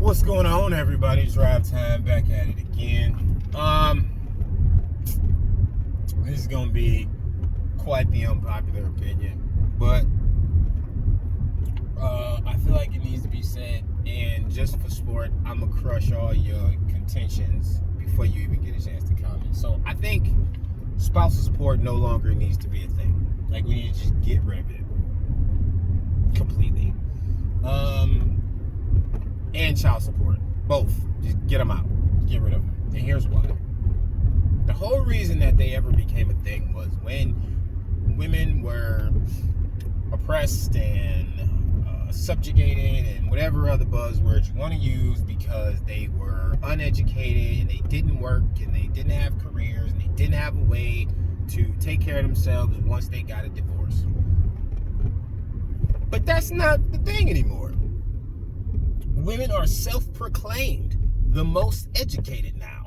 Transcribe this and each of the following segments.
What's going on, everybody? Drive Time back at it again. This is gonna be quite the unpopular opinion, but I feel like it needs to be said. And just for sport, I'm gonna crush all your contentions before you even get a chance to comment. So I think spousal support no longer needs to be a thing. Like, we need to just get rid of it completely. And child support, both. Just get them out. Get rid of them. And here's why. The whole reason that they ever became a thing was when women were oppressed and subjugated and whatever other buzzwords you want to use, because they were uneducated and they didn't work and they didn't have careers and they didn't have a way to take care of themselves once they got a divorce. But that's not the thing anymore. Women are self-proclaimed the most educated now.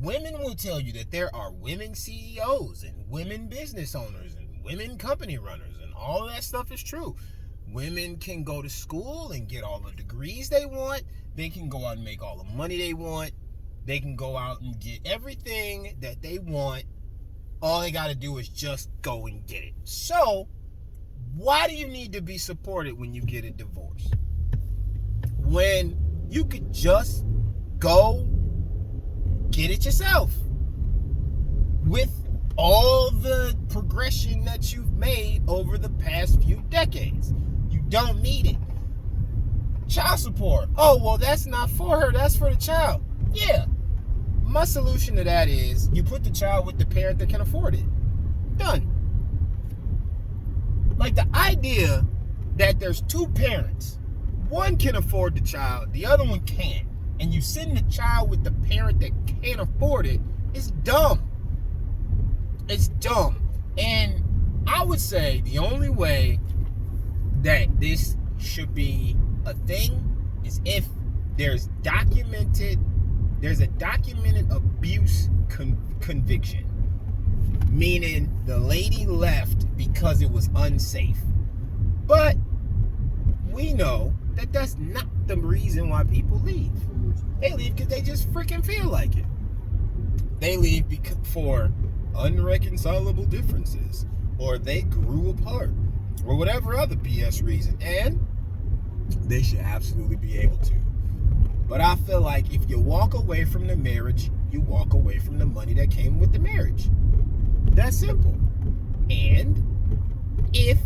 Women will tell you that there are women CEOs and women business owners and women company runners, and all of that stuff is true. Women can go to school and get all the degrees they want. They can go out and make all the money they want. They can go out and get everything that they want. All they got to do is just go and get it. So, why do you need to be supported when you get a divorce? When you could just go get it yourself. With all the progression that you've made over the past few decades. You don't need it. Child support. Oh, well, that's not for her. That's for the child. Yeah. My solution to that is you put the child with the parent that can afford it. Done. Like, the idea that there's two parents, one can afford the child, the other one can't, and you send the child with the parent that can't afford it, is dumb. It's dumb. And I would say the only way that this should be a thing is if there's a documented abuse conviction. Meaning the lady left because it was unsafe. But we know that that's not the reason why people leave. They leave because they just freaking feel like it. They leave for unreconcilable differences, or they grew apart, or whatever other BS reason. And they should absolutely be able to. But I feel like if you walk away from the marriage, you walk away from the money that came with the marriage. That's simple. And if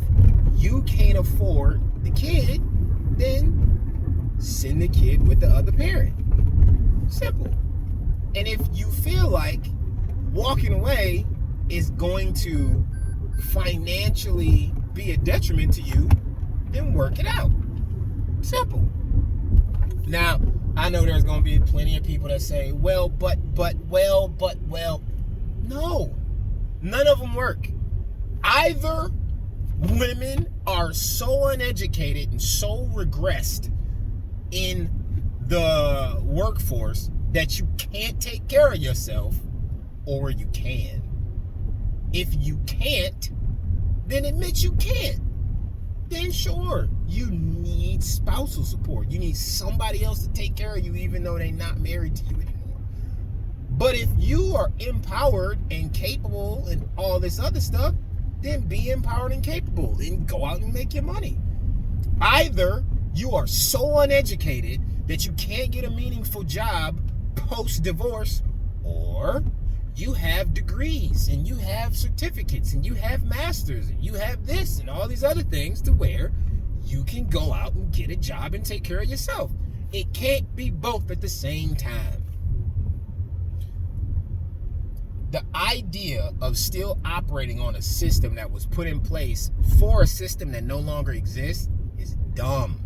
you can't afford the kid, then send the kid with the other parent. Simple. And if you feel like walking away is going to financially be a detriment to you, then work it out. Simple. Now, I know there's going to be plenty of people that say, well. No. None of them work. Either women are so uneducated and so regressed in the workforce that you can't take care of yourself, or you can. If you can't, then admit you can't. Then sure, you need spousal support. You need somebody else to take care of you even though they're not married to you anymore. But if you are empowered and capable and all this other stuff, then be empowered and capable and go out and make your money. Either you are so uneducated that you can't get a meaningful job post-divorce, or you have degrees and you have certificates and you have masters and you have this and all these other things to where you can go out and get a job and take care of yourself. It can't be both at the same time. The idea of still operating on a system that was put in place for a system that no longer exists is dumb.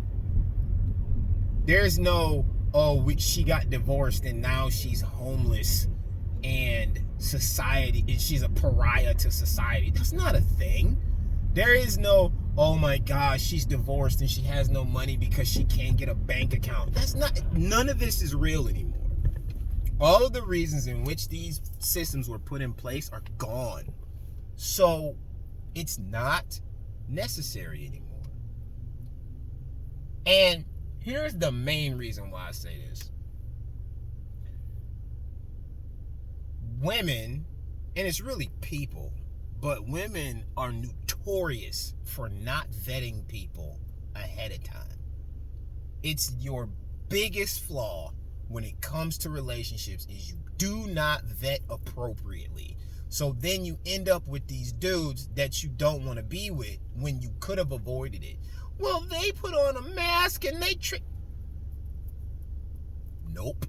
There's no, she got divorced and now she's homeless and society, and she's a pariah to society. That's not a thing. There is no, oh my gosh, she's divorced and she has no money because she can't get a bank account. None of this is real anymore. All of the reasons in which these systems were put in place are gone. So it's not necessary anymore. And here's the main reason why I say this. Women, and it's really people, but women are notorious for not vetting people ahead of time. It's your biggest flaw when it comes to relationships is you do not vet appropriately. So then you end up with these dudes that you don't want to be with when you could have avoided it. Well, they put on a mask and they Nope.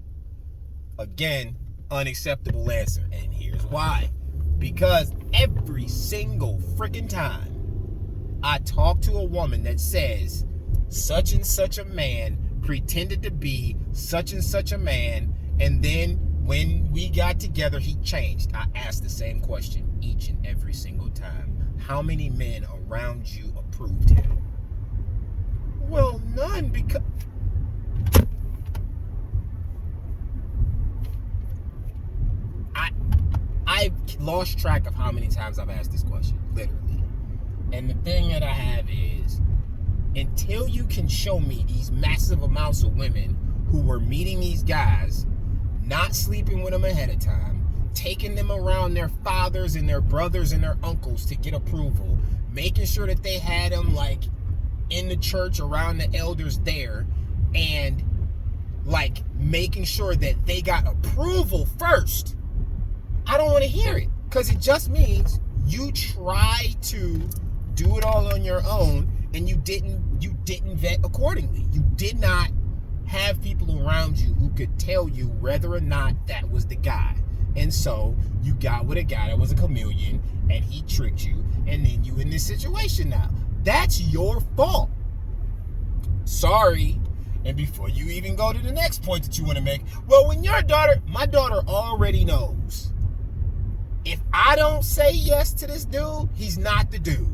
Again, unacceptable answer. And here's why. Because every single freaking time I talk to a woman that says such and such a man pretended to be such and such a man, and then when we got together, he changed. I asked the same question each and every single time. How many men around you approved him? Well, none, because... I've lost track of how many times I've asked this question, literally. And the thing that I have is, until you can show me these massive amounts of women who were meeting these guys, not sleeping with them ahead of time, taking them around their fathers and their brothers and their uncles to get approval, making sure that they had them like in the church around the elders there, and like making sure that they got approval first. I don't want to hear it, because it just means you try to do it all on your own and you didn't vet accordingly. You did not have people around you who could tell you whether or not that was the guy. And so you got with a guy that was a chameleon and he tricked you, and then you in this situation now. That's your fault. Sorry. And before you even go to the next point that you want to make, well, when my daughter already knows. If I don't say yes to this dude, he's not the dude.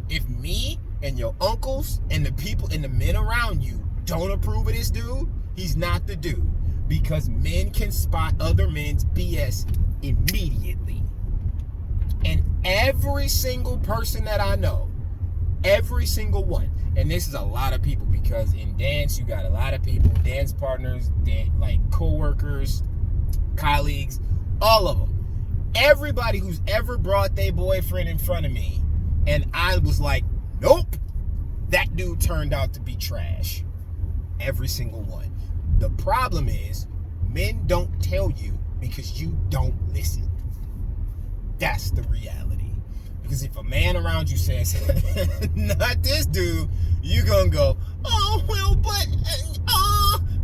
If me and your uncles and the people and the men around you don't approve of this dude, he's not the dude. Because men can spot other men's BS immediately. And every single person that I know, every single one, and this is a lot of people, because in dance, you got a lot of people, dance partners, like co-workers, colleagues, all of them. Everybody who's ever brought their boyfriend in front of me, and I was like, nope, that dude turned out to be trash. Every single one. The problem is, men don't tell you because you don't listen. That's the reality. Because if a man around you says, not this dude, you're going to go, oh, well, but,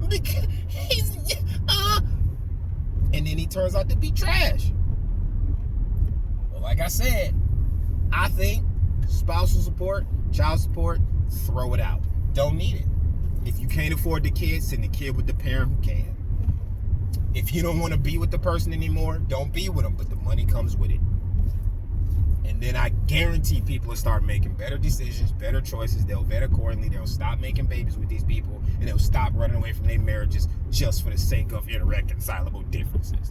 because he's, and then he turns out to be trash. Well, like I said, I think spousal support, child support, throw it out. Don't need it. If you can't afford the kid, send the kid with the parent who can. If you don't want to be with the person anymore, don't be with them, but the money comes with it. And then I guarantee people will start making better decisions, better choices. They'll vet accordingly. They'll stop making babies with these people, and they'll stop running away from their marriages just for the sake of irreconcilable differences.